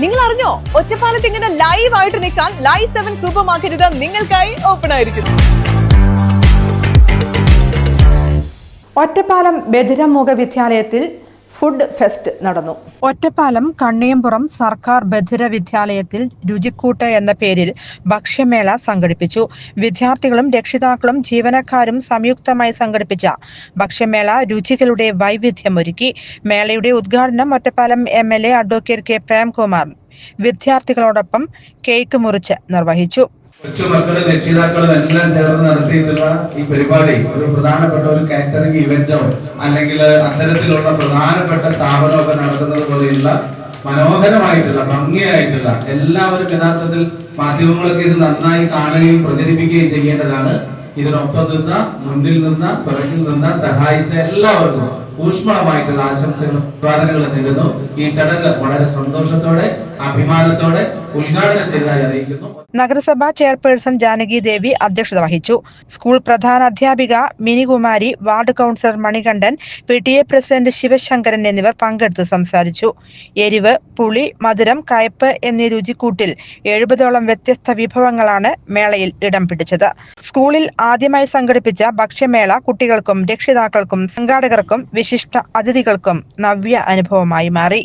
നിങ്ങൾ അറിഞ്ഞോ, ഒറ്റപ്പാലത്ത് ഇങ്ങനെ ലൈവ് ആയിട്ട് നിൽക്കാൻ ലൈവ് 7 സൂപ്പർ മാർക്കറ്റ് നിങ്ങൾക്കായി ഓപ്പൺ ആയിരിക്കുന്നു. ഒറ്റപ്പാലം ബദിരമുഖ വിദ്യാലയത്തിൽ ഫുഡ് ഫെസ്റ്റ് നടന്നു. ഒറ്റപ്പാലം കണ്ണിയമ്പുറം സർക്കാർ ബധിര വിദ്യാലയത്തിൽ രുചിക്കൂട്ട് എന്ന പേരിൽ ഭക്ഷ്യമേള സംഘടിപ്പിച്ചു. വിദ്യാർത്ഥികളും രക്ഷിതാക്കളും ജീവനക്കാരും സംയുക്തമായി സംഘടിപ്പിച്ച ഭക്ഷ്യമേള രുചികളുടെ വൈവിധ്യമൊരുക്കി. മേളയുടെ ഉദ്ഘാടനം Ottapalam MLA advocate K Premkumar വിദ്യാർത്ഥികളോടൊപ്പം കേക്ക് മുറിച്ച് നിർവഹിച്ചു. കൊച്ചുമക്കള് രക്ഷിതാക്കളും എല്ലാം ചേർന്ന് നടത്തിയിട്ടുള്ള ഈ പരിപാടി ഒരു പ്രധാനപ്പെട്ട ഒരു കാറ്ററിംഗ് ഇവന്റോ അല്ലെങ്കിൽ അത്തരത്തിലുള്ള പ്രധാനപ്പെട്ട സ്ഥാപനമൊക്കെ നടത്തുന്നത് പോലെയുള്ള മനോഹരമായിട്ടുള്ള ഭംഗിയായിട്ടുള്ള എല്ലാവരും യഥാർത്ഥത്തിൽ മാധ്യമങ്ങളൊക്കെ ഇത് നന്നായി കാണുകയും പ്രചരിപ്പിക്കുകയും ചെയ്യേണ്ടതാണ്. ഇതിനൊപ്പം നിന്ന, മുന്നിൽ നിന്ന, പിറകിൽ നിന്ന സഹായിച്ച എല്ലാവർക്കും ഊഷ്മളമായിട്ടുള്ള ആശംസകളും പ്രാർത്ഥനകളും നേരുന്നു. ഈ ചടങ്ങ് വളരെ സന്തോഷത്തോടെ അഭിമാനത്തോടെ ഉദ്ഘാടനം ചെയ്തതായി അറിയിക്കുന്നു. നഗരസഭാ ചെയർപേഴ്സൺ ജാനകി ദേവി അധ്യക്ഷത വഹിച്ചു. സ്കൂൾ പ്രധാന അധ്യാപിക Minikumari, ward councillor Manikandan, PTA president Sivasankaran എന്നിവർ പങ്കെടുത്ത് സംസാരിച്ചു. എരിവ്, പുളി, മധുരം, കയ്പ് എന്നീ രുചിക്കൂട്ടിൽ 70ഓളം വ്യത്യസ്ത വിഭവങ്ങളാണ് മേളയിൽ ഇടം പിടിച്ചത്. സ്കൂളിൽ ആദ്യമായി സംഘടിപ്പിച്ച ഭക്ഷ്യമേള കുട്ടികൾക്കും രക്ഷിതാക്കൾക്കും സംഘാടകർക്കും വിശിഷ്ട അതിഥികൾക്കും നവ്യ അനുഭവമായി മാറി.